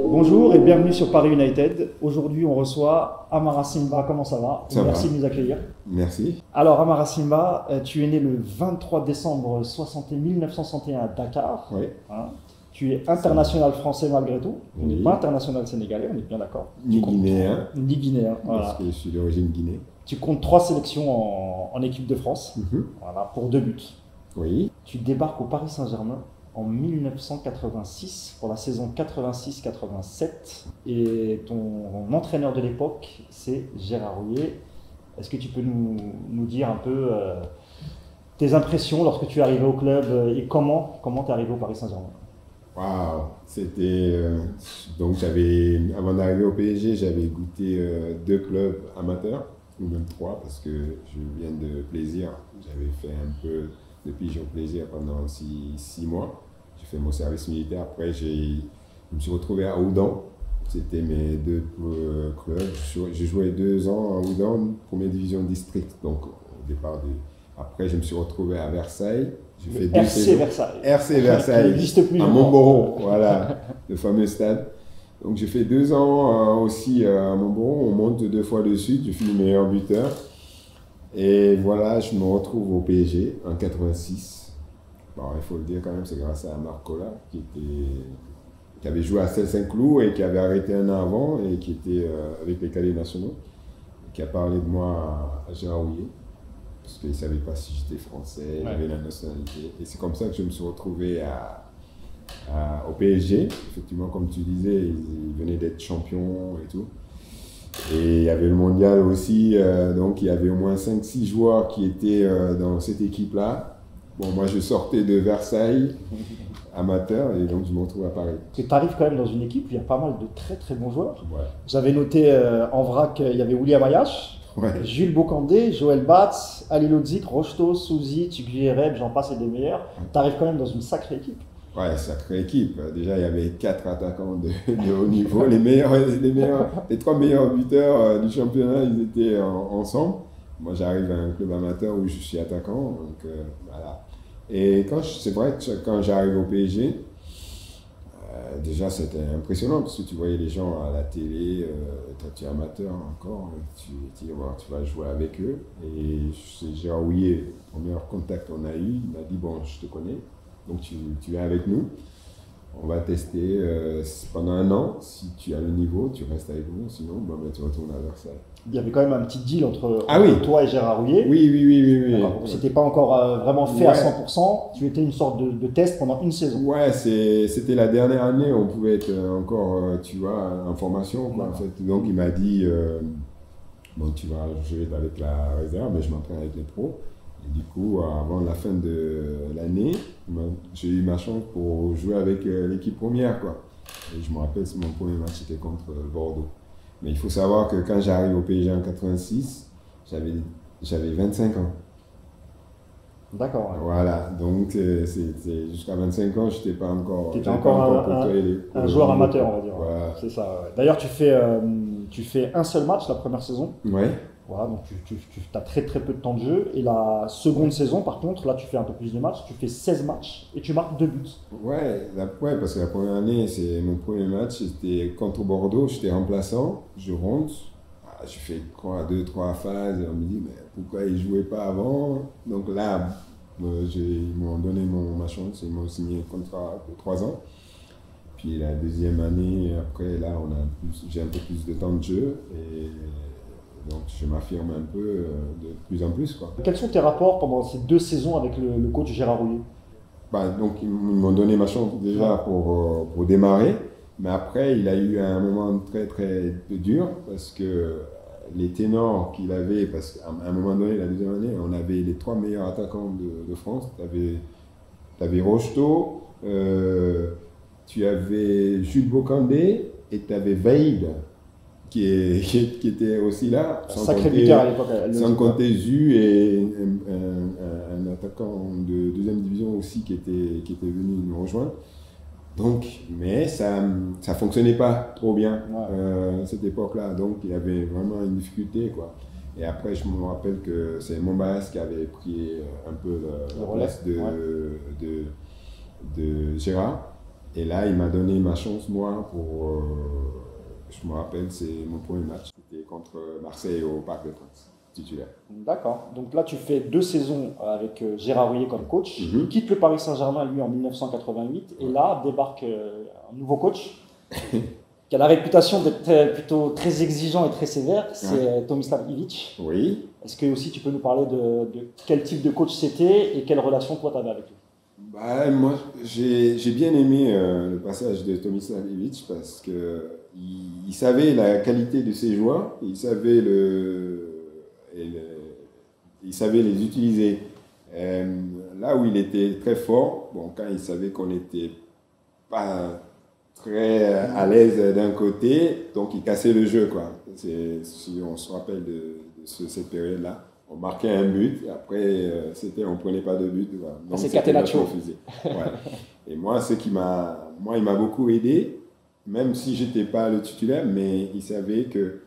Bonjour et bienvenue sur Paris United. Aujourd'hui, on reçoit Amara Simba. Comment ça va? Merci de nous accueillir. Merci. Alors, Amara Simba, tu es né le 23 décembre 1961 à Dakar. Oui. Hein? Tu es international français malgré tout. Tu n'es pas international sénégalais, on est bien d'accord. Ni guinéen. Ni guinéen, voilà. Parce que je suis d'origine Guinée. Tu comptes 3 sélections en équipe de France, voilà, pour 2 buts. Oui. Tu débarques au Paris Saint-Germain en 1986 pour la saison 86-87 et ton entraîneur de l'époque c'est Gérard Houllier. Est-ce que tu peux nous dire un peu tes impressions lorsque tu es arrivé au club et comment tu es arrivé au Paris Saint-Germain? Waouh, c'était donc avant d'arriver au PSG, j'avais goûté 2 clubs amateurs ou même 3 parce que je viens de Plaisir. J'avais fait un peu de pigeon Plaisir pendant 6 mois. J'ai fait mon service militaire. Après, je me suis retrouvé à Oudan. C'était mes 2 clubs. J'ai joué 2 ans à Oudan, première division district. Donc, au départ, après, je me suis retrouvé à Versailles. J'ai fait 2 RC saisons. Versailles. RC Versailles. Qui n'existe plus. À Montboron, voilà, le fameux stade. Donc, j'ai fait 2 ans aussi à Montboron. On monte 2 fois de suite. Je finis meilleur buteur. Et voilà, je me retrouve au PSG en 86. Bon, il faut le dire quand même, c'est grâce à Marc Collat qui avait joué à Saint-Cloud et qui avait arrêté un an avant et qui était avec les cadets nationaux, qui a parlé de moi à Gérard Houllier, parce qu'il ne savait pas si j'étais français, j'avais la nationalité. Et c'est comme ça que je me suis retrouvé au PSG. Effectivement, comme tu disais, ils venaient d'être champions et tout. Et il y avait le mondial aussi, donc il y avait au moins 5-6 joueurs qui étaient dans cette équipe-là. Bon, moi je sortais de Versailles, amateur, et donc je me retrouve à Paris. Tu arrives quand même dans une équipe où il y a pas mal de très très bons joueurs. Ouais. J'avais noté en vrac, il y avait William Ayash, Jules Bocandé, Joël Batz, Ali Lodzik, Rocheteau, Souzy, Tugui Reb, j'en passe et des meilleurs. Tu arrives quand même dans une sacrée équipe. Ouais, sacrée équipe. Déjà, il y avait 4 attaquants de haut niveau. Les 3 meilleurs buteurs du championnat, ils étaient ensemble. Moi, j'arrive à un club amateur où je suis attaquant. Donc, voilà. Et c'est vrai que quand j'arrive au PSG, déjà, c'était impressionnant parce que tu voyais les gens à la télé, toi, tu es amateur encore, tu vas jouer avec eux. Et c'est Gérard Houllier, le premier contact qu'on a eu, il m'a dit, bon, je te connais. Donc tu viens avec nous, on va tester pendant un an. Si tu as le niveau, tu restes avec nous, sinon tu retournes à Versailles. Il y avait quand même un petit deal entre toi et Gérard Houllier. Oui. C'était pas encore vraiment fait à 100%, tu étais une sorte de test pendant une saison. Ouais, c'était la dernière année où on pouvait être encore, tu vois, en formation. Quoi, en fait. Donc il m'a dit, bon tu vas jouer avec la réserve, mais je m'entraîne avec les pros. Et du coup, avant la fin de l'année, j'ai eu ma chance pour jouer avec l'équipe première, quoi. Et je me rappelle, mon premier match était contre Bordeaux. Mais il faut savoir que quand j'arrive au PSG en 86, j'avais 25 ans. D'accord. Ouais. Voilà, donc jusqu'à 25 ans, je n'étais pas encore... Tu étais encore un joueur amateur, on va dire. Voilà. C'est ça. Ouais. D'ailleurs, tu fais un seul match la première saison. Ouais. Voilà, donc tu as très très peu de temps de jeu. Et la seconde saison, par contre, là tu fais un peu plus de matchs, tu fais 16 matchs et tu marques 2 buts. Ouais, parce que la première année, c'est mon premier match, c'était contre Bordeaux, j'étais remplaçant, je rentre, je fais 2-3 phases et on me dit mais pourquoi il ne jouait pas avant? Donc là, ils m'ont donné ma chance, ils m'ont signé un contrat pour 3 ans. Puis la deuxième année, après là, j'ai un peu plus de temps de jeu et donc je m'affirme un peu de plus en plus, quoi. Quels sont tes rapports pendant ces 2 saisons avec le coach Gérard Houllier? Donc ils m'ont donné ma chance déjà pour démarrer, mais après il a eu un moment très très dur parce que les ténors qu'il avait, parce qu'à un moment donné, la deuxième année, on avait les 3 meilleurs attaquants de France. Tu avais Rocheteau, tu avais Jules Bocandé et tu avais Vaïd qui était aussi là. Sacré buteur à l'époque. Sans compter Zu et un attaquant de deuxième division aussi qui était venu nous rejoindre. Donc, mais ça ne fonctionnait pas trop bien à cette époque-là. Donc, il y avait vraiment une difficulté, quoi. Et après, je me rappelle que c'est Mombaas qui avait pris un peu la place de Gérard. Et là, il m'a donné ma chance, moi, pour... je me rappelle, c'est mon premier match. C'était contre Marseille au Parc des Princes, titulaire. D'accord. Donc là, tu fais 2 saisons avec Gérard Houllier comme coach. Il quitte le Paris Saint-Germain, lui, en 1988. Et là, débarque un nouveau coach qui a la réputation d'être plutôt très exigeant et très sévère. C'est Tomislav Ivic. Oui. Est-ce que aussi tu peux nous parler de quel type de coach c'était et quelle relation toi tu avais avec lui? Moi, j'ai bien aimé le passage de Tomislav Ivic parce qu'il savait la qualité de ses joueurs, il savait les utiliser. Là où il était très fort, quand il savait qu'on n'était pas très à l'aise d'un côté, donc il cassait le jeu, quoi. Si on se rappelle de cette période-là, on marquait un but, et après on ne prenait pas de but. Voilà. Donc c'est Catenaccio. Et moi, il m'a beaucoup aidé, même si je n'étais pas le titulaire, mais il savait que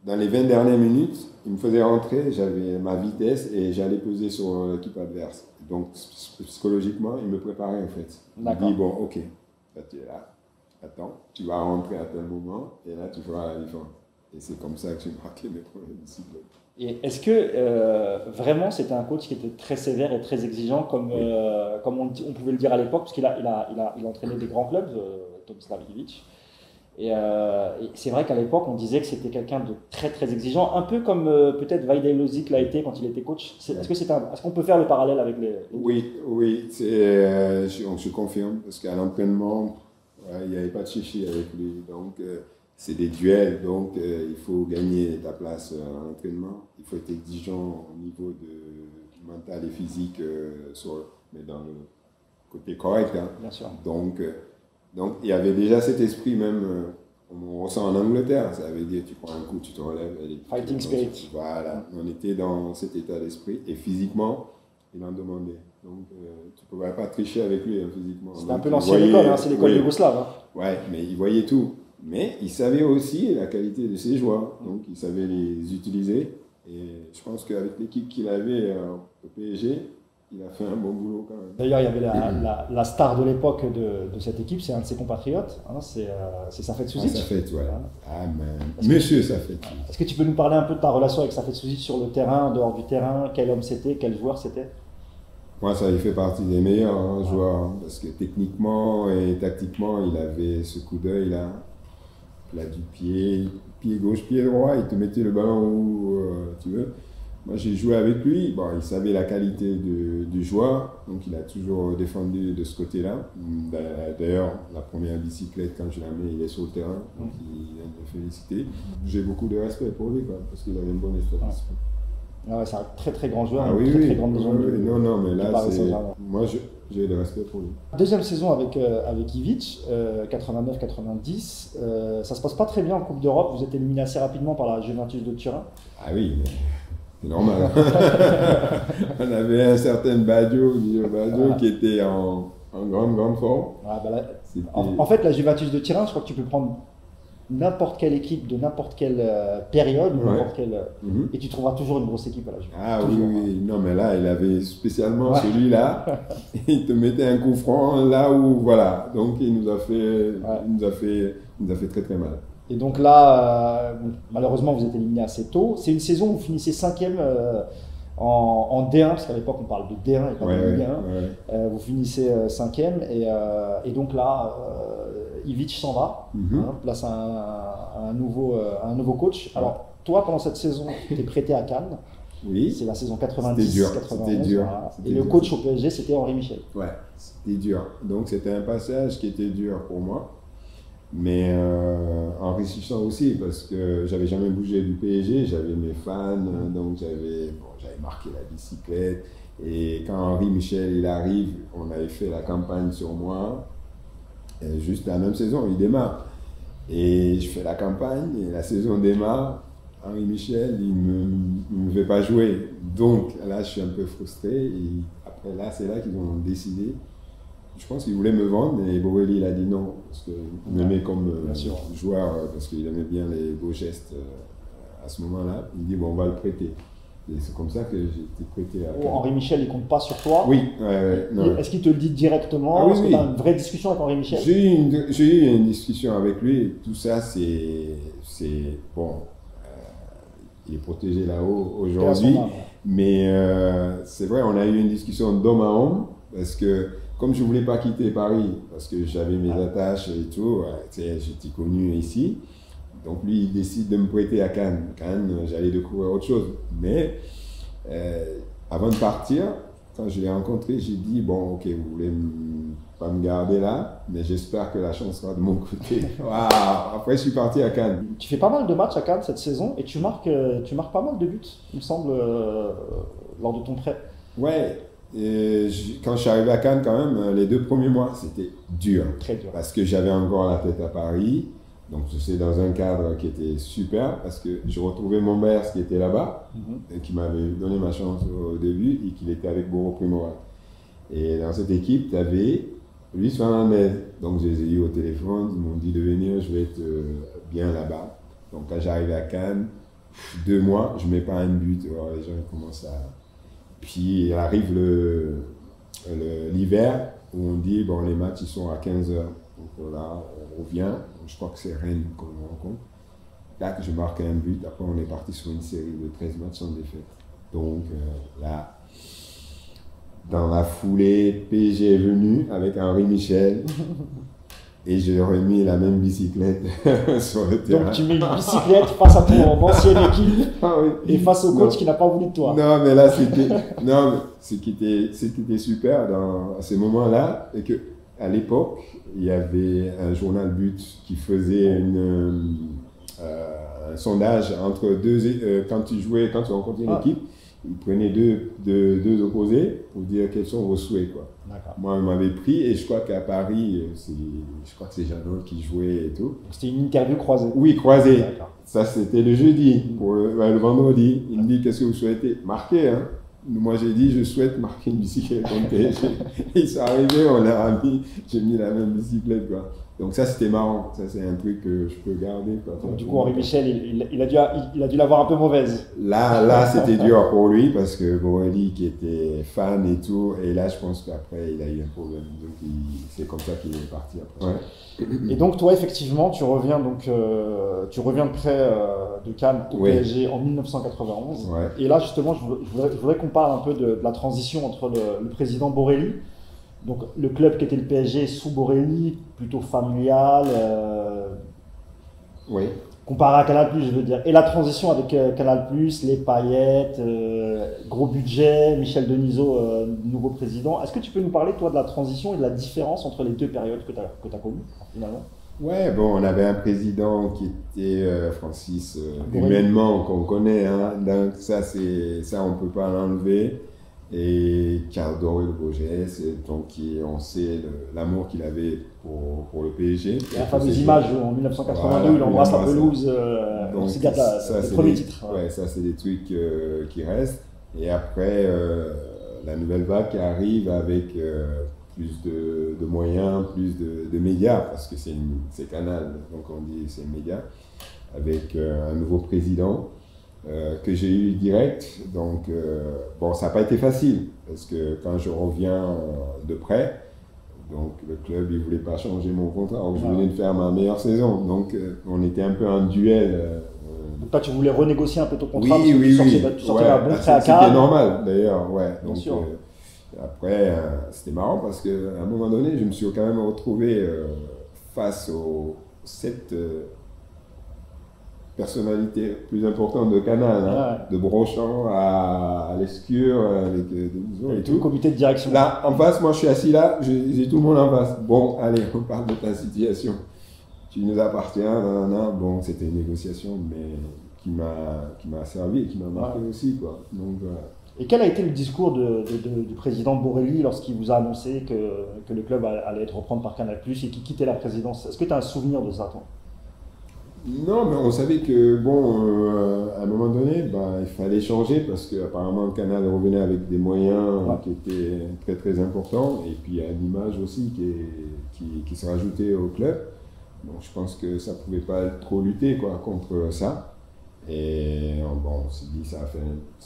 dans les 20 dernières minutes, il me faisait rentrer, j'avais ma vitesse et j'allais peser sur l'équipe adverse. Donc psychologiquement, il me préparait en fait. Il me dit, bon, ok, là tu es là, attends, tu vas rentrer à tel moment et là tu feras la différence. Et c'est comme ça que j'ai marqué mes premiers disciples. Et est-ce que vraiment c'était un coach qui était très sévère et très exigeant comme on pouvait le dire à l'époque, parce qu'il a entraîné des grands clubs, Tomislav Ivic. Et c'est vrai qu'à l'époque on disait que c'était quelqu'un de très très exigeant, un peu comme peut-être Vaidai Lozic l'a été quand il était coach. Est-ce qu'on peut faire le parallèle avec les... Oui, je confirme, parce qu'à l'entraînement, il n'y avait pas de chichi avec lui. Donc, c'est des duels, donc il faut gagner ta place à l'entraînement. Il faut être exigeant au niveau du mental et physique, mais dans le côté correct. Hein. Bien sûr. Donc, il y avait déjà cet esprit même, on ressent en Angleterre, ça veut dire tu prends un coup, tu te relèves. Fighting spirit. Voilà, on était dans cet état d'esprit et physiquement, il en demandait. Donc, tu ne pouvais pas tricher avec lui physiquement. C'était un peu l'ancienne école, c'est l'école yougoslave. Hein. Ouais, mais il voyait tout. Mais il savait aussi la qualité de ses joueurs, donc il savait les utiliser. Et je pense qu'avec l'équipe qu'il avait au PSG, il a fait un bon boulot quand même. D'ailleurs, il y avait la star de l'époque de cette équipe, c'est un de ses compatriotes, hein, c'est Safet Suzic. Safet, ouais. Monsieur Safet. Est-ce que tu peux nous parler un peu de ta relation avec Safet Suzic sur le terrain, en dehors du terrain? Quel homme c'était, quel joueur c'était? Moi, ça il fait partie des meilleurs joueurs, parce que techniquement et tactiquement, il avait ce coup d'œil là. Là du pied gauche, pied droit, il te mettait le ballon où tu veux. Moi j'ai joué avec lui, il savait la qualité du joueur, donc il a toujours défendu de ce côté-là. D'ailleurs, la première bicyclette, quand je la mets, il est sur le terrain, donc il vient de me féliciter. J'ai beaucoup de respect pour lui, parce qu'il avait une bonne expérience. Ah ouais, c'est un très très grand joueur, très grande légende. Non, mais là, moi j'ai de respect pour lui. Deuxième saison avec Ivic, 89-90, ça se passe pas très bien en Coupe d'Europe, vous êtes éliminé assez rapidement par la Juventus de Turin. Ah oui, mais c'est normal. On avait un certain Baggio qui était en grande forme. En fait, la Juventus de Turin, je crois que tu peux prendre n'importe quelle équipe de n'importe quelle période, et tu trouveras toujours une grosse équipe à la Juve. Ah oui, non mais là il avait spécialement celui-là, il te mettait un coup franc là où voilà, donc il nous a fait très très mal. Et donc là, malheureusement vous êtes éliminé assez tôt. C'est une saison où vous finissez 5e en D1, parce qu'à l'époque on parle de D1 et pas de Ligue 1. Vous finissez 5e et donc là Ivic s'en va, place un nouveau coach. Alors toi pendant cette saison tu es prêté à Cannes. Oui. C'est la saison 90-91. C'était dur. Et le coach au PSG c'était Henri Michel. Ouais, c'était dur. Donc c'était un passage qui était dur pour moi. Mais enrichissant aussi parce que j'avais jamais bougé du PSG, j'avais mes fans, donc j'avais marqué la bicyclette. Et quand Henri Michel il arrive, on avait fait la campagne sur moi. Et juste la même saison, il démarre. Et je fais la campagne et la saison démarre. Henri Michel, il me fait pas jouer. Donc là, je suis un peu frustré. Et après, là, c'est là qu'ils ont décidé. Je pense qu'ils voulaient me vendre, et Borelli, il a dit non. Parce qu'il m'aimait comme joueur, parce qu'il aimait bien les beaux gestes à ce moment-là. Il dit, bon, on va le prêter. Et c'est comme ça que j'ai été prêté à Cannes. Henri Michel, il compte pas sur toi? Oui. Est-ce qu'il te le dit directement? Est-ce que tu as une vraie discussion avec Henri Michel? J'ai eu une discussion avec lui. Et tout ça, c'est bon. Il est protégé là-haut aujourd'hui. Mais c'est vrai, on a eu une discussion d'homme à homme. Parce que, comme je ne voulais pas quitter Paris, parce que j'avais mes attaches et tout, j'étais connu ici. Donc lui, il décide de me prêter à Cannes. Cannes, j'allais découvrir autre chose. Mais avant de partir, quand je l'ai rencontré, j'ai dit, bon, ok, vous voulez pas me garder là, mais j'espère que la chance sera de mon côté. Wow. Après, je suis parti à Cannes. Tu fais pas mal de matchs à Cannes cette saison et tu marques pas mal de buts, il me semble, lors de ton prêt. Ouais. Et quand je suis arrivé à Cannes, quand même, les 2 premiers mois, c'était dur. Très dur. Parce que j'avais encore la tête à Paris. Donc, c'est dans un cadre qui était super parce que je retrouvais mon père qui était là-bas et qui m'avait donné ma chance au début et qu'il était avec Boro Primora. Et dans cette équipe, tu avais Luis Fernandez. Donc, je les ai eu au téléphone. Ils m'ont dit de venir, je vais être bien là-bas. Donc, quand j'arrive à Cannes, 2 mois, je ne mets pas un but. Alors, les gens ils commencent à. Puis, il arrive l'hiver où on dit bon, les matchs ils sont à 15h. Donc là, on revient. Je crois que c'est Rennes qu'on rencontre. Là, je marque un but. Après, on est parti sur une série de 13 matchs sans défaite. Donc là, dans la foulée, PSG est venu avec Henri Michel. Et j'ai remis la même bicyclette sur le terrain. Donc tu mets une bicyclette face à ton ancienne équipe et face au coach qui n'a pas voulu de toi. Non, mais là, ce qui était super à ces moments-là, c'est qu'à l'époque, il y avait un journal But qui faisait un sondage entre quand tu rencontrais une équipe, il prenait deux opposés pour dire quels sont vos souhaits, quoi. Moi, on m'avait pris et je crois qu'à Paris, je crois que c'est Jeannot qui jouait et tout. C'était une interview croisée? Oui, croisée. Ça, c'était le jeudi. Pour le vendredi, il me dit qu'est-ce que vous souhaitez? Marquer, hein. Moi, j'ai dit, je souhaite marquer une bicyclette contre PSG. Ils sont arrivés, on leur a mis, j'ai mis la même bicyclette, quoi. Donc ça, c'était marrant. Ça, c'est un truc que je peux garder, quoi. Donc, du coup, Henri Michel, il a dû l'avoir un peu mauvaise. Là, c'était dur pour lui parce que Borelli, qui était fan et tout, et là, je pense qu'après, il a eu un problème. Donc, c'est comme ça qu'il est parti après. Ouais. Et donc, toi, effectivement, tu reviens de près de Cannes au PSG en 1991. Ouais. Et là, justement, je voudrais qu'on parle un peu de la transition entre le président Borelli, donc le club qui était le PSG sous Borelli, plutôt familial, comparé à Canal+, je veux dire, et la transition avec Canal+, les paillettes, gros budget, Michel Denisot, nouveau président. Est-ce que tu peux nous parler, toi, de la transition et de la différence entre les 2 périodes que tu as connues, finalement? Ouais, bon, on avait un président qui était Francis, humainement, qu'on connaît, hein, donc ça, on ne peut pas l'enlever, et qui a adoré le beau geste, donc on sait l'amour qu'il avait pour le PSG. La fameuse image en 1982, il embrasse la pelouse, donc c'est le premier titre. Ouais, ça c'est des trucs qui restent, et après, la nouvelle vague qui arrive avec plus de moyens, plus de médias, parce que c'est Canal, donc on dit c'est média, avec un nouveau président que j'ai eu direct. Donc, bon, ça n'a pas été facile, parce que quand je reviens de près, donc le club, il ne voulait pas changer mon contrat, donc je venais de faire ma meilleure saison, donc on était un peu en duel. Donc toi, tu voulais renégocier un peu ton contrat, oui, tu sortais un bon prêt à Cannes. C'était normal, d'ailleurs, ouais. Donc, bien sûr. Après, c'était marrant parce qu'à un moment donné, je me suis quand même retrouvé face aux 7 personnalités plus importantes de Canal, hein, de Brochant à Lescure, avec Denisot et tout. Le comité de direction. Là, en face, moi je suis assis là, j'ai tout le monde en face. Bon, allez, on parle de ta situation. Tu nous appartiens, bon, c'était une négociation, mais qui m'a servi et qui m'a marqué aussi, quoi. Donc, Et quel a été le discours du président Borrelli lorsqu'il vous a annoncé que le club allait être reprendre par Canal+, et qu'il quittait la présidence? Est-ce que tu as un souvenir de ça, toi? Non, mais on savait que, bon, à un moment donné, il fallait changer parce qu'apparemment, le Canal revenait avec des moyens qui étaient très très importants et puis il y a une image aussi qui se rajoutait au club. Donc je pense que ça ne pouvait pas trop lutter contre ça. Et bon, on s'est dit ça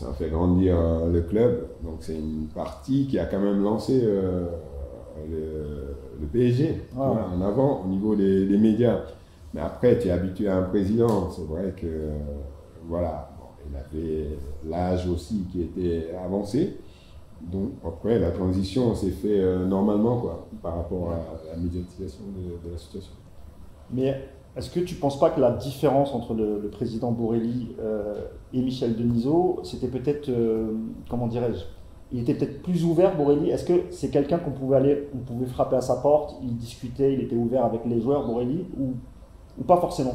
a fait grandir le club. Donc c'est une partie qui a quand même lancé le PSG en avant au niveau des médias. Mais après, tu es habitué à un président. C'est vrai que voilà, il avait l'âge aussi qui était avancé. Donc après, la transition s'est faite normalement par rapport à la médiatisation de la situation. Mais est-ce que tu ne penses pas que la différence entre le président Borrelli et Michel Denisot, c'était peut-être, comment dirais-je, il était peut-être plus ouvert, Borrelli? Est-ce que c'est quelqu'un qu'on pouvait frapper à sa porte, il discutait, il était ouvert avec les joueurs, Borrelli, ou pas forcément?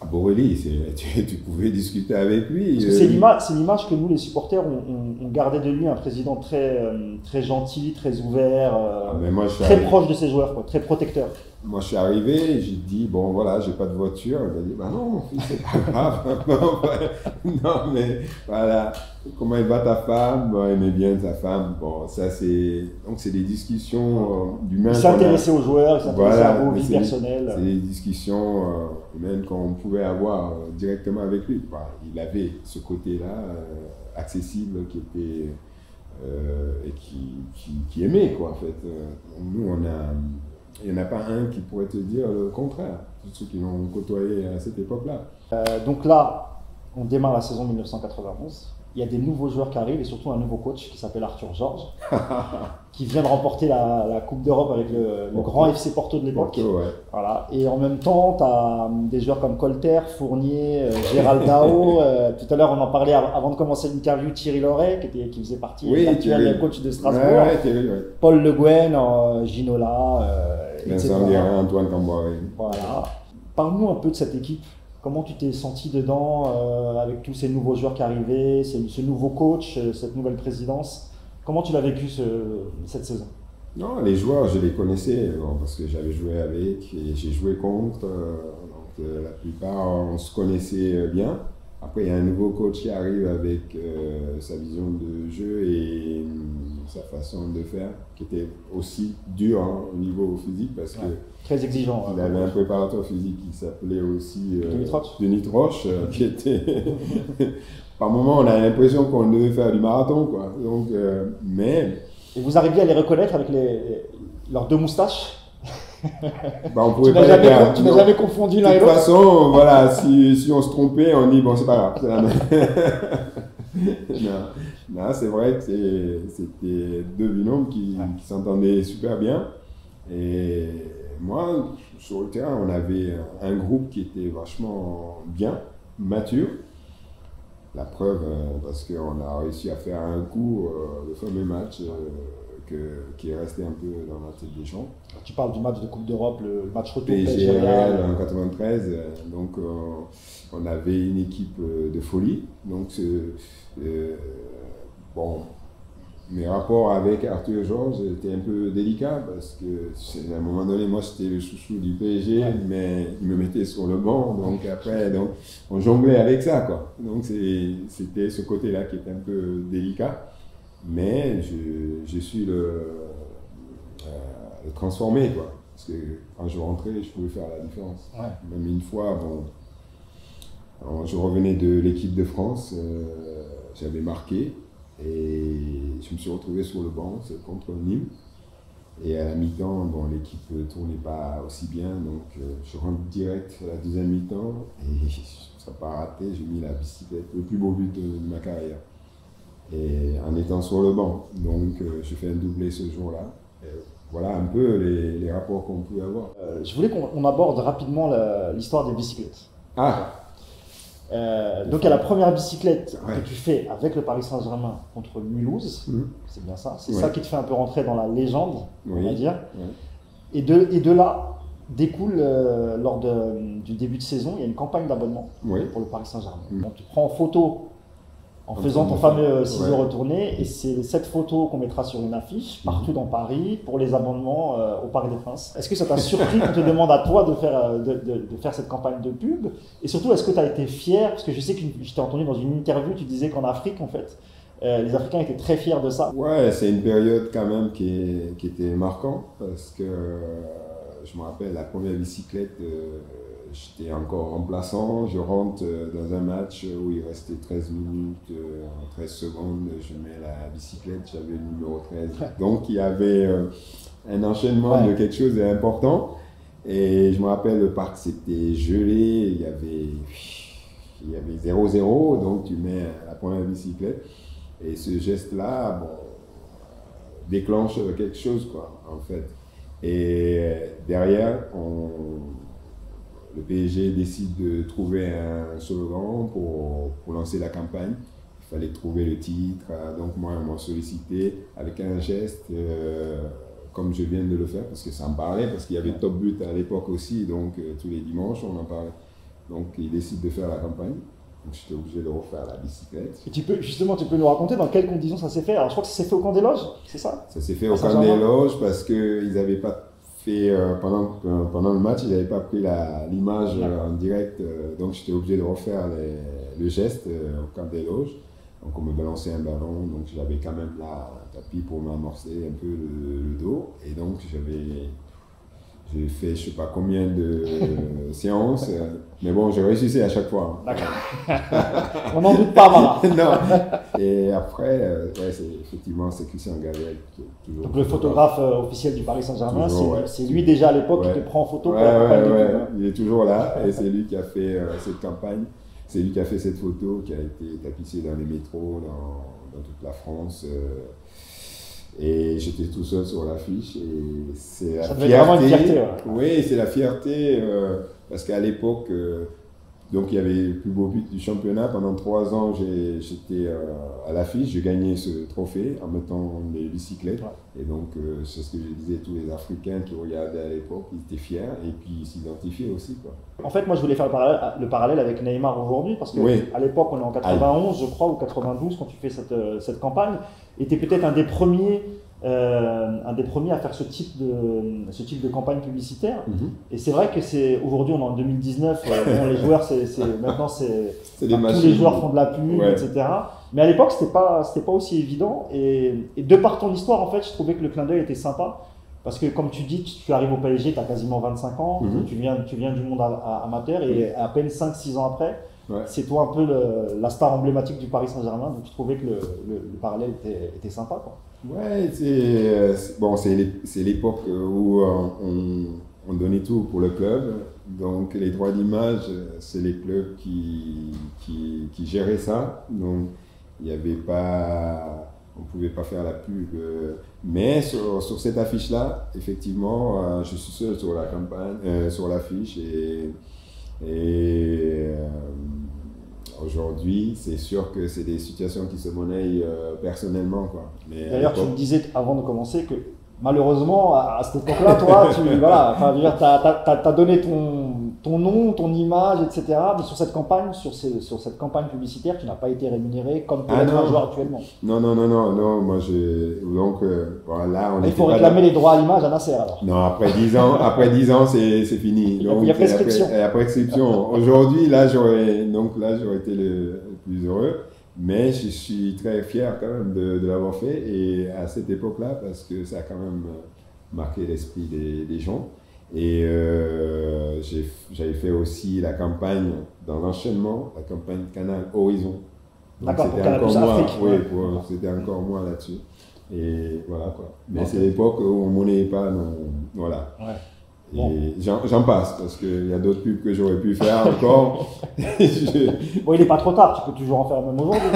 Borrelli, tu pouvais discuter avec lui. Parce que c'est l'image que nous, les supporters, on gardait de lui, un président très gentil, très ouvert, très proche de ses joueurs, très protecteur. Moi, je suis arrivé, j'ai dit, bon, voilà, j'ai pas de voiture. Il m'a dit, non, c'est pas grave. Non, mais voilà, comment il va ta femme? Bon, il aimait bien sa femme. Bon, ça, c'est des discussions humaines. Il s'intéressait aux joueurs, il s'intéressait à vos vies personnelles. C'est des discussions humaines qu'on pouvait avoir directement avec lui. Il avait ce côté-là accessible qui était et qui aimait, en fait. Nous, il n'y en a pas un qui pourrait te dire le contraire, tous ceux qui l'ont côtoyé à cette époque-là. Donc là, on démarre la saison 1991. Il y a des nouveaux joueurs qui arrivent et surtout un nouveau coach qui s'appelle Arthur Georges, qui vient de remporter la Coupe d'Europe avec le grand FC Porto de l'époque. Voilà. Et en même temps, tu as des joueurs comme Colter, Fournier, Géraldao. Tout à l'heure, on en parlait avant de commencer l'interview, Thierry Loret, qui faisait partie de l'actuel coach de Strasbourg. Paul Le Guen, Ginola, Vincent Guérin, Antoine Camboire. Voilà. Parle-nous un peu de cette équipe. Comment tu t'es senti dedans avec tous ces nouveaux joueurs qui arrivaient, ce nouveau coach, cette nouvelle présidence? Comment tu l'as vécu cette saison? Non, les joueurs, je les connaissais parce que j'avais joué avec et j'ai joué contre. Donc la plupart, on se connaissait bien. Après, il y a un nouveau coach qui arrive avec sa vision de jeu et sa façon de faire, qui était aussi dur au niveau physique parce que très exigeant. Il avait un préparateur physique qui s'appelait aussi Denis Troche, qui était par moment on a l'impression qu'on devait faire du marathon, Donc, mais et vous arriviez à les reconnaître avec leurs deux moustaches? On pouvait pas les faire. Tu n'as jamais confondu l'un et l'autre? De toute façon, voilà, si on se trompait, on dit bon, c'est pas grave. Non, c'est vrai que c'était deux binômes qui s'entendaient super bien. Et moi, sur le terrain, on avait un groupe qui était vachement bien, mature. La preuve, parce qu'on a réussi à faire un coup le fameux match qui est resté un peu dans la tête des gens. Tu parles du match de Coupe d'Europe, le match retour PSG Real en 93. Donc on avait une équipe de folie. Donc mes rapports avec Arthur Georges étaient un peu délicats parce que à un moment donné, moi j'étais le chouchou du PSG, mais il me mettait sur le banc. Donc après, on jonglait avec ça, Donc c'était ce côté-là qui était un peu délicat. Mais je suis le transformer, Parce que quand je rentrais, je pouvais faire la différence. Même une fois, je revenais de l'équipe de France, j'avais marqué et je me suis retrouvé sur le banc, c'est contre Nîmes. Et à la mi-temps, l'équipe ne tournait pas aussi bien, donc je rentre direct à la deuxième mi-temps et ça n'a pas raté, j'ai mis la bicyclette, le plus beau but de ma carrière. Et en étant sur le banc. Donc j'ai fait un doublé ce jour-là. Voilà un peu les rapports qu'on pouvait avoir. Je voulais qu'on aborde rapidement l'histoire des bicyclettes. Donc il y a la première bicyclette que tu fais avec le Paris Saint-Germain contre Mulhouse. C'est bien ça. C'est ça qui te fait un peu rentrer dans la légende, on va dire. Et de là découle, lors du début de saison, il y a une campagne d'abonnement pour le Paris Saint-Germain. On te prend en photo en faisant ton fameux ciseau retourné. Et c'est cette photo qu'on mettra sur une affiche partout dans Paris pour les abonnements au Parc des Princes. Est-ce que ça t'a surpris qu'on te demande à toi de faire cette campagne de pub? Et surtout, est-ce que tu as été fier? Parce que je sais que je t'ai entendu dans une interview, tu disais qu'en Afrique, en fait, les Africains étaient très fiers de ça. Ouais, c'est une période quand même qui était marquante parce que je me rappelle la première bicyclette, j'étais encore remplaçant, je rentre dans un match où il restait 13 minutes, 13 secondes, je mets la bicyclette, j'avais le numéro 13. Donc il y avait un enchaînement de quelque chose d'important et je me rappelle le parc c'était gelé, il y avait 0-0, donc tu mets la première bicyclette. Et ce geste-là, bon, déclenche quelque chose, quoi, en fait. Et derrière, le PSG décide de trouver un slogan pour lancer la campagne. Il fallait trouver le titre. Donc moi, on m'a sollicité avec un geste, comme je viens de le faire, parce que ça me parlait, parce qu'il y avait Top But à l'époque aussi, donc tous les dimanches, on en parlait. Donc il décide de faire la campagne. Donc j'étais obligé de refaire la bicyclette. Et tu peux nous raconter dans quelles conditions ça s'est fait? Alors je crois que ça s'est fait au Camp des Loges, c'est ça? Ça s'est fait au Camp des Loges parce qu'ils n'avaient pas fait, pendant le match, ils n'avaient pas pris l'image en direct. Donc j'étais obligé de refaire le geste au Camp des Loges. Donc on me balançait un ballon, donc j'avais quand même là un tapis pour m'amorcer un peu le dos. Et donc j'ai fait je ne sais pas combien de séances, mais bon, j'ai réussi à chaque fois. D'accord. On n'en doute pas, Mara. Non. Et après, effectivement, c'est Christian Gabriel qui est toujours. Donc le photographe officiel du Paris Saint-Germain, c'est lui déjà à l'époque qui te prend en photo. Il est toujours là et c'est lui qui a fait cette campagne. C'est lui qui a fait cette photo qui a été tapissée dans les métros, dans toute la France. Et j'étais tout seul sur l'affiche et c'est la fierté. Vraiment une fierté, Oui, c'est la fierté parce qu'à l'époque, donc il y avait le plus beau but du championnat. Pendant 3 ans, j'étais à l'affiche, j'ai gagné ce trophée en mettant mes bicyclettes. Ouais. Et donc c'est ce que je disais, tous les Africains qui regardaient à l'époque, ils étaient fiers et puis ils s'identifiaient aussi, quoi. En fait, moi je voulais faire le parallèle avec Neymar aujourd'hui parce qu'à l'époque, on est en 91, je crois, ou 92 quand tu fais cette campagne. Et tu es peut-être un des premiers à faire ce type de campagne publicitaire. Et c'est vrai que aujourd'hui, on est en 2019, les joueurs, maintenant, tous les joueurs font de la pub, etc. Mais à l'époque, c'était pas aussi évident. Et de par ton histoire, en fait, je trouvais que le clin d'œil était sympa. Parce que comme tu dis, tu arrives au PSG, tu as quasiment 25 ans, tu viens du monde amateur et à peine 5-6 ans après, c'est toi un peu la star emblématique du Paris Saint-Germain. Donc je trouvais que le parallèle était sympa, quoi. Ouais, c'est l'époque où on donnait tout pour le club. Donc les droits d'image, c'est les clubs qui géraient ça. Donc il n'y avait pas... On ne pouvait pas faire la pub. Mais sur cette affiche-là, effectivement, je suis seul sur la campagne, sur l'affiche. Et aujourd'hui, c'est sûr que c'est des situations qui se monnaient personnellement, quoi. D'ailleurs, tu me disais avant de commencer que malheureusement, à cette époque-là, toi, t'as donné ton nom, ton image, etc. Mais sur cette campagne publicitaire, tu n'as pas été rémunéré comme peut être un joueur actuellement. Non, moi donc voilà, il faut réclamer les droits à l'image à Nasser alors. Non, après 10 ans, c'est fini. Il y a prescription. Il y a prescription. Aujourd'hui, là, j'aurais été le plus heureux. Mais je suis très fier quand même de l'avoir fait et à cette époque-là parce que ça a quand même marqué l'esprit des gens. Et j'avais fait aussi la campagne dans l'enchaînement, la campagne Canal Horizon. D'accord, pour Canal Plus Afrique. Oui, c'était encore moi là-dessus. Et voilà quoi. Mais c'est l'époque où on ne monnayait pas, voilà. Ouais. Et j'en passe parce qu'il y a d'autres pubs que j'aurais pu faire encore. Bon, il n'est pas trop tard, tu peux toujours en faire même aujourd'hui.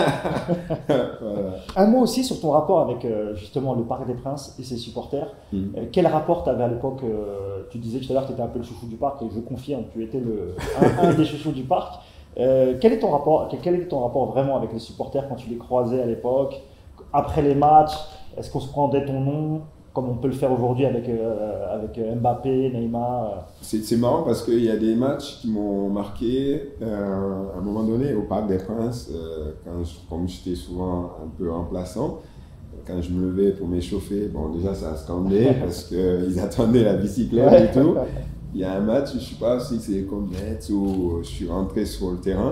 Voilà. Un mot aussi sur ton rapport avec justement le Parc des Princes et ses supporters. Quel rapport tu avais à l'époque? Tu disais tout à l'heure que tu étais un peu le chouchou du parc et je confirme, tu étais un des chouchous du parc. Quel était ton rapport vraiment avec les supporters quand tu les croisais à l'époque? Après les matchs, est-ce qu'on se prendait ton nom? comme on peut le faire aujourd'hui avec Mbappé, Neymar. C'est marrant parce qu'il y a des matchs qui m'ont marqué à un moment donné au Parc des Princes, comme j'étais souvent un peu remplaçant. Quand je me levais pour m'échauffer, bon déjà ça scandait parce qu'ils attendaient la bicyclette et tout. Il y a un match, je ne sais pas si c'est contre Metz où je suis rentré sur le terrain.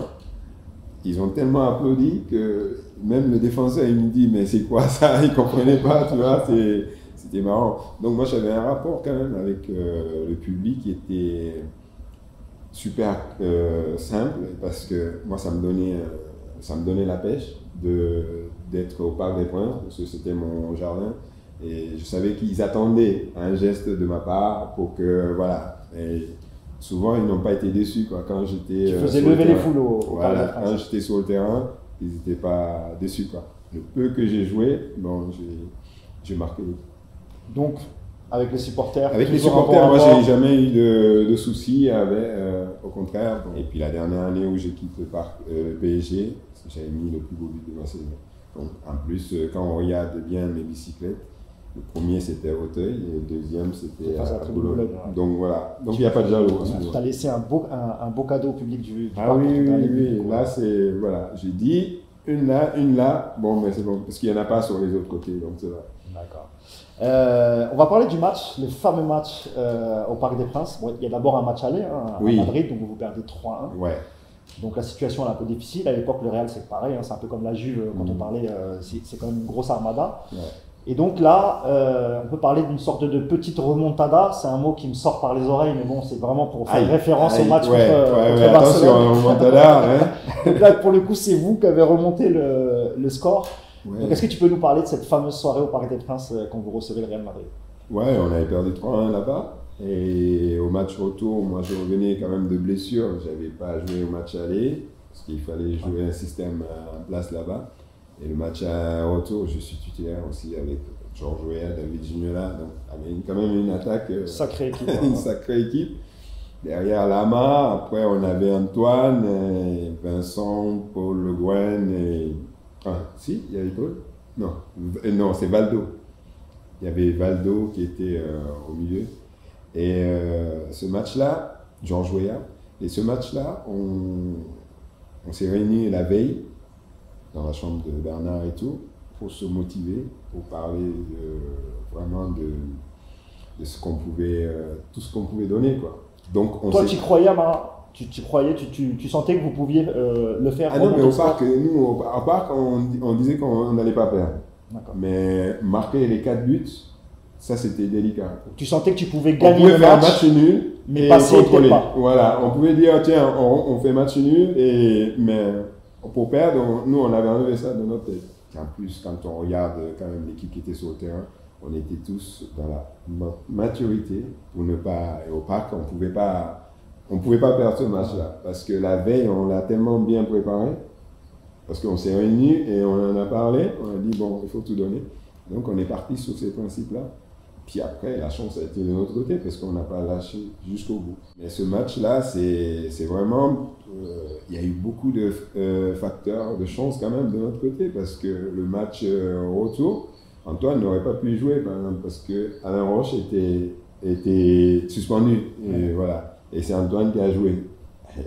Ils ont tellement applaudi que même le défenseur il me dit mais c'est quoi ça? Il ne comprenait pas, tu vois, c'était marrant. Donc moi j'avais un rapport quand même avec le public qui était super simple parce que moi ça me donnait la pêche d'être au Parc des Princes parce que c'était mon jardin et je savais qu'ils attendaient un geste de ma part pour que voilà. Et souvent ils n'ont pas été déçus quoi. Quand j'étais Tu faisais lever les foules au Parc des Princes. Quand j'étais sur le terrain, ils n'étaient pas déçus quoi. Le peu que j'ai joué, bon, j'ai marqué. Donc avec les supporters. Avec les supporters, moi j'ai jamais eu de soucis au contraire. Bon. Et puis la dernière année où j'ai quitté le PSG, j'avais mis le plus beau but de ma saison. Donc en plus, quand on regarde bien mes bicyclettes, le premier c'était à Auteuil et le deuxième c'était à Boulogne. Ouais. Donc voilà, donc il n'y a pas de jaloux. Tu as laissé un beau cadeau au public du parc. Oui. Là c'est, voilà, j'ai dit une là, bon mais c'est bon, parce qu'il n'y en a pas sur les autres côtés, donc c'est vrai. D'accord. On va parler du match, le fameux match au Parc des Princes. Bon, il y a d'abord un match aller à Madrid, donc vous perdez 3-1. Ouais. Donc la situation est un peu difficile. À l'époque, le Real c'est pareil, c'est un peu comme la Juve quand on parlait, c'est quand même une grosse armada. Ouais. Et donc là, on peut parler d'une sorte de petite remontada. C'est un mot qui me sort par les oreilles, mais bon, c'est vraiment pour faire référence au match contre Barcelone. Attention, remontada. Donc là, pour le coup, c'est vous qui avez remonté le score. Ouais. Donc, est-ce que tu peux nous parler de cette fameuse soirée au Parc des Princes quand vous recevez le Real Madrid? Ouais, on avait perdu 3-1 là-bas. Et au match retour, moi je revenais quand même de blessure. Je n'avais pas joué au match aller parce qu'il fallait jouer un système en place là-bas. Et le match à retour, je suis titulaire aussi avec Georges Weah, David Gignola. Donc, il y avait quand même une attaque. Sacrée équipe. Une sacrée équipe. Derrière Lama, après on avait Antoine, Vincent, Paul Le Guen et. Ah, si, il y avait Paul? Non, c'est Valdo. Il y avait Valdo qui était au milieu. Et ce match-là, Georges Weah, et ce match-là, on s'est réunis la veille dans la chambre de Bernard et tout, pour se motiver, pour parler vraiment de ce qu'on pouvait, tout ce qu'on pouvait donner, quoi. Donc, toi, tu croyais, Amara? Tu croyais, tu sentais que vous pouviez le faire? Ah non, mais au parc, on disait qu'on n'allait pas perdre. Mais marquer les 4 buts, ça c'était délicat. Tu sentais que tu pouvais gagner le match. On pouvait faire un match nul, mais passer contrôler. Pas. Voilà, on pouvait dire tiens, on fait match nul, mais pour perdre, nous on avait enlevé ça de notre tête. En plus, quand on regarde quand même l'équipe qui était sur le terrain, on était tous dans la maturité pour ne pas. Et au parc, on pouvait pas perdre ce match-là parce que la veille, on l'a tellement bien préparé. Parce qu'on s'est réunis et on en a parlé, on a dit bon, il faut tout donner. Donc on est parti sur ces principes-là. Puis après, la chance a été de notre côté parce qu'on n'a pas lâché jusqu'au bout. Mais ce match-là, c'est vraiment... il y a eu beaucoup de facteurs de chance quand même de notre côté parce que le match retour, Antoine n'aurait pas pu y jouer par exemple parce que Alain Roche était suspendu. Et voilà. Et c'est Antoine qui a joué. Et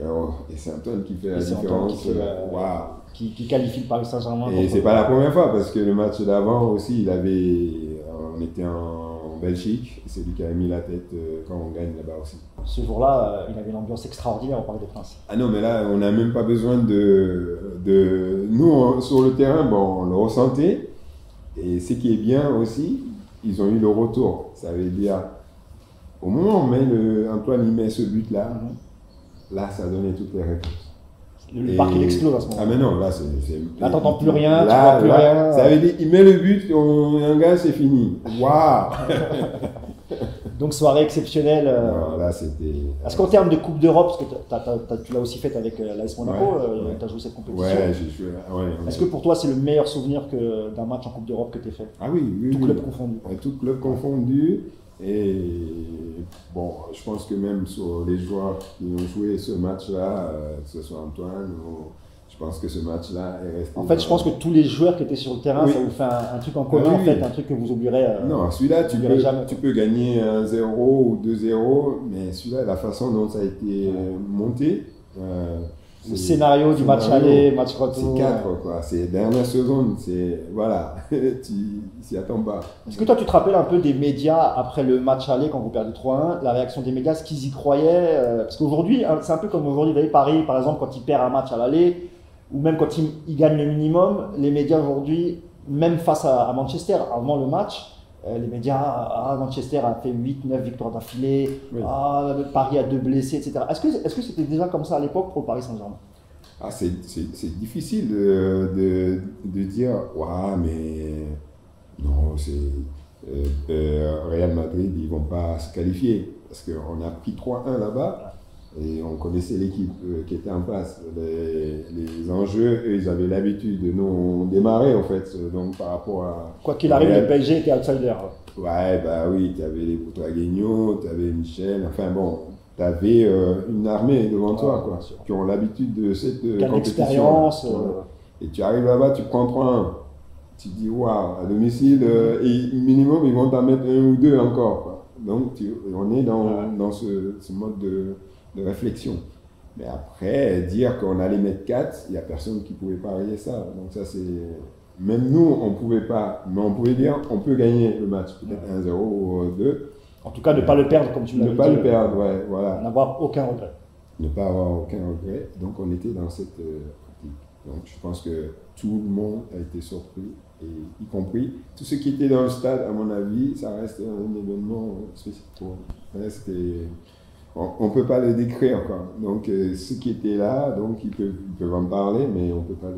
c'est Antoine qui fait la différence. Waouh! Qui qualifie le Paris Saint-Germain. Et c'est pas la première fois parce que le match d'avant aussi, on était en Belgique, c'est lui qui a mis la tête quand on gagne là-bas aussi. Ce jour-là, il avait une ambiance extraordinaire au Parc des Princes. Ah non, mais là, on n'a même pas besoin Nous, sur le terrain, bon, on le ressentait. Et ce qui est bien aussi, ils ont eu le retour. Ça veut dire, au moment où Antoine met ce but-là, là, ça donnait toutes les réponses. Le parc il explose à ce moment-là. Ah mais non, là là t'entends plus rien, tu vois plus rien. Ça veut dire il met le but, un gars c'est fini. Waouh. Donc soirée exceptionnelle. Là c'était. Est-ce qu'en termes de Coupe d'Europe, parce que tu l'as aussi faite avec l'AS Monaco, tu as joué cette compétition. Ouais, j'ai joué. Est-ce que pour toi c'est le meilleur souvenir d'un match en Coupe d'Europe que tu as fait? Ah oui. Tout club confondu. Tout club confondu. Et bon, je pense que même sur les joueurs qui ont joué ce match-là, que ce soit Antoine ou Je pense que ce match-là est resté. En fait, je pense que tous les joueurs qui étaient sur le terrain, Oui. ça vous fait un truc en commun, Ah en oui. fait, un truc que vous oublierez. Non, celui-là, vous oublierez jamais. tu peux gagner 1-0 ou 2-0, mais celui-là, la façon dont ça a été monté. Le scénario du match aller, match retour. C'est 4, quoi. C'est dernière seconde, c'est. Voilà, tu s'y attends pas. Est-ce que toi, tu te rappelles un peu des médias après le match aller, quand vous perdez 3-1, la réaction des médias, ce qu'ils y croyaient parce qu'aujourd'hui, c'est un peu comme aujourd'hui, vous voyez, Paris, par exemple, quand il perd un match à l'aller, ou même quand il gagne le minimum, les médias aujourd'hui, même face à Manchester, avant le match, les médias, Manchester a fait 8-9 victoires d'affilée, Oui. Paris a 2 blessés, etc. Est-ce que c'était déjà comme ça à l'époque pour le Paris Saint-Germain? Ah, c'est difficile de dire, ouais, mais non, Real Madrid, ils vont pas se qualifier. Parce qu'on a pris 3-1 là-bas et on connaissait l'équipe qui était en place. Les enjeux, eux, ils avaient l'habitude de nous démarrer, en fait. Donc, par rapport à. Quoi qu'il arrive, le PSG était outsider. Ouais, bah oui, tu avais les Butragueño, tu avais Michel, enfin bon. Tu avais une armée devant toi, quoi, qui ont l'habitude de cette compétition. Expérience. Et tu arrives là-bas, tu prends 3-1. Tu te dis, waouh, à domicile, et minimum, ils vont t'en mettre 1 ou 2 encore, quoi. Donc, on est dans ce mode de réflexion. Mais après, dire qu'on allait mettre 4, il n'y a personne qui pouvait parier ça. Donc, ça, c'est. Même nous, on ne pouvait pas. Mais on pouvait dire, on peut gagner le match, peut-être 1-0 ou 2. En tout cas, ne pas le perdre comme tu l'as dit. Ne pas le perdre, ouais, voilà. N'avoir aucun regret. Ne pas avoir aucun regret. Donc, on était dans cette pratique. Donc, je pense que tout le monde a été surpris, et y compris tous ceux qui étaient dans le stade, à mon avis, ça reste un événement spécial. On ne peut pas le décrire, quoi. Donc, ceux qui étaient là, donc, ils peuvent en parler, mais on ne peut pas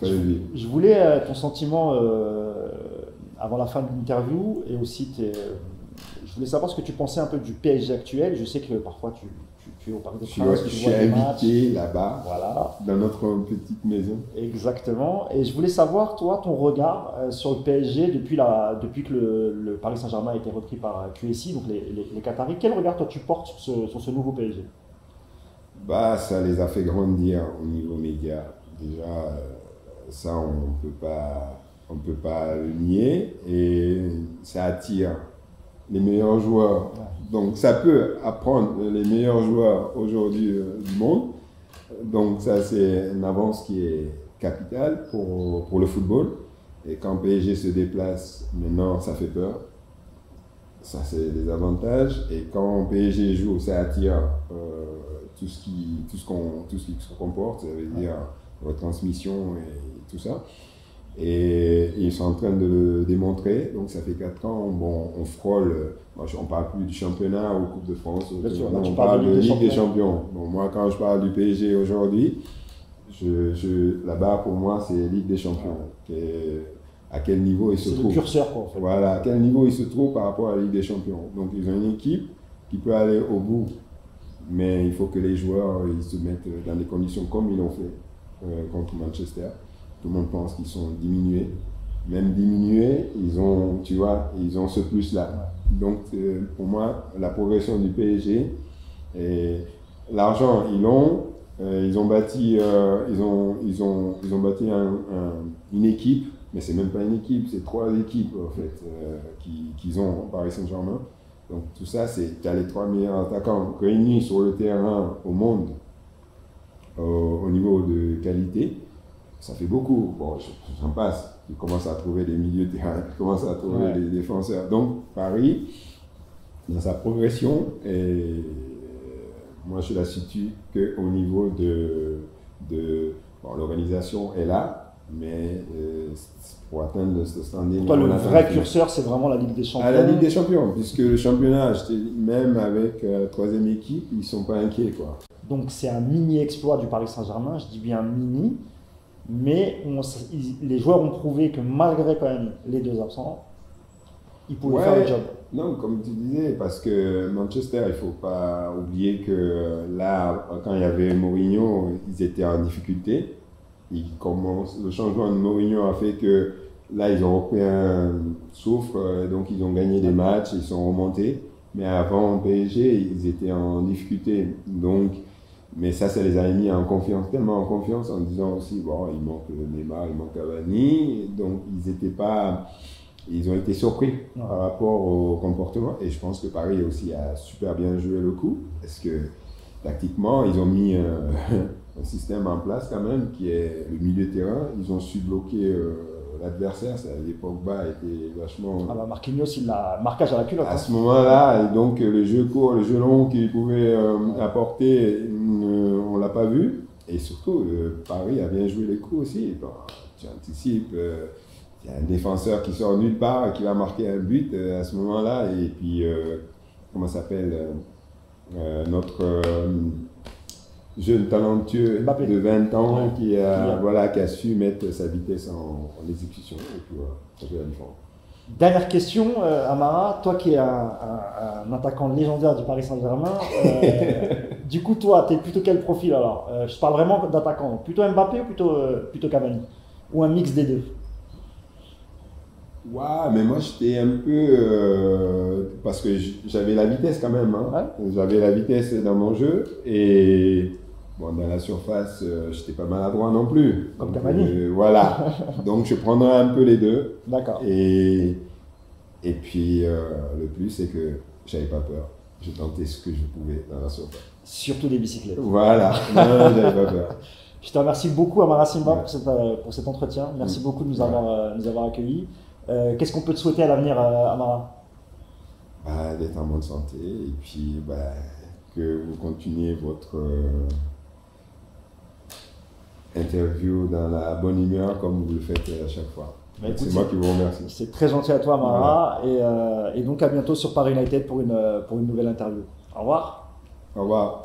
le vivre. Je voulais ton sentiment avant la fin de l'interview et aussi je voulais savoir ce que tu pensais un peu du PSG actuel. Je sais que parfois tu es au Parc des Princes, Je suis invité là-bas, voilà, dans notre petite maison. Exactement. Et je voulais savoir, toi, ton regard sur le PSG depuis que le Paris Saint-Germain a été repris par QSI, donc les Qataris. Quel regard toi tu portes sur ce nouveau PSG? Bah, ça les a fait grandir au niveau média. Déjà, ça on peut pas le nier, et ça attire les meilleurs joueurs. Donc ça peut apprendre les meilleurs joueurs aujourd'hui du monde. Donc ça, c'est une avance qui est capitale pour le football. Et quand PSG se déplace, maintenant, ça fait peur. Ça, c'est des avantages. Et quand PSG joue, ça attire tout ce qui se comporte, ça veut dire retransmission et tout ça. Et ils sont en train de le démontrer. Donc ça fait 4 ans, bon, on frôle. On ne parle plus du championnat ou Coupe de France. On parle de Ligue des Champions. Bon, moi, quand je parle du PSG aujourd'hui, là-bas, pour moi, c'est Ligue des Champions. À quel niveau il se trouve. C'est le curseur, quoi, en fait. Voilà, à quel niveau il se trouve par rapport à la Ligue des Champions. Donc, ils ont une équipe qui peut aller au bout. Mais il faut que les joueurs ils se mettent dans des conditions comme ils l'ont fait contre Manchester. Tout le monde pense qu'ils sont diminués. Même diminués, ils ont ce plus-là. Donc, pour moi, la progression du PSG, et l'argent, ils l'ont. Ils ont bâti, bâti une équipe, mais c'est même pas une équipe, c'est 3 équipes en fait qu'ils ont au Paris Saint-Germain. Donc tout ça, tu as les 3 meilleurs attaquants réunis sur le terrain au monde au niveau de qualité. Ça fait beaucoup. Bon, j'en passe. Tu commences à trouver des milieux de terrain, tu commences à trouver des défenseurs. Donc Paris, dans sa progression, moi je la situe qu'au niveau bon, l'organisation est là, mais pour atteindre ce standing. Toi, le vrai curseur, c'est vraiment la Ligue des Champions. La Ligue des Champions, puisque le championnat, même avec la 3e équipe, ils ne sont pas inquiets, quoi. Donc c'est un mini-exploit du Paris Saint-Germain, je dis bien mini, mais les joueurs ont prouvé que malgré quand même les 2 absents, ils pouvaient faire le job. Non, comme tu disais, parce que Manchester, il ne faut pas oublier que là, quand il y avait Mourinho, ils étaient en difficulté. Le changement de Mourinho a fait que là, ils ont repris un souffle, donc ils ont gagné des matchs, ils sont remontés. Mais avant PSG, ils étaient en difficulté. Donc, Mais ça les a mis en confiance, tellement en confiance, en disant aussi, bon, il manque Neymar, il manque Cavani. Donc, ils ont été surpris par rapport au comportement. Et je pense que Paris aussi a super bien joué le coup. Parce que, tactiquement, ils ont mis un système en place quand même, qui est le milieu de terrain. Ils ont su bloquer l'adversaire. Pogba était vachement... Ah bah Marquinhos, il a marquage à la culotte. À ce moment-là, et donc le jeu court, le jeu long qu'il pouvait apporter, on ne l'a pas vu. Et surtout, Paris a bien joué les coups aussi. Bon, tu anticipes, il y a un défenseur qui sort nulle part et qui va marquer un but à ce moment-là. Et puis, comment s'appelle notre jeune talentueux Mbappé. de 20 ans qui a su mettre sa vitesse en exécution. Et puis voilà, ça fait la différence. Dernière question, Amara, toi qui es un attaquant légendaire du Paris Saint-Germain, du coup toi, tu es plutôt quel profil alors? Je parle vraiment d'attaquant, plutôt Mbappé ou plutôt Cavani? Ou un mix des deux? Ouais, mais moi j'étais un peu... parce que j'avais la vitesse quand même, hein. Ouais. J'avais la vitesse dans mon jeu et bon, dans la surface, j'étais pas maladroit non plus. Comme Cavani. Voilà, donc je prendrais un peu les deux. D'accord. Et puis le plus c'est que j'avais pas peur. Je tentais ce que je pouvais dans la surface. Surtout des bicyclettes. Voilà, non, j'avais pas peur. Je te remercie beaucoup Amara Simba pour cet entretien. Merci beaucoup de nous avoir accueillis. Qu'est-ce qu'on peut te souhaiter à l'avenir, Amara? D'être en bonne santé et puis que vous continuez votre interview dans la bonne humeur comme vous le faites à chaque fois. C'est moi qui vous remercie. C'est très gentil à toi, Amara. Voilà. Et donc à bientôt sur Paris United pour une nouvelle interview. Au revoir. Au revoir.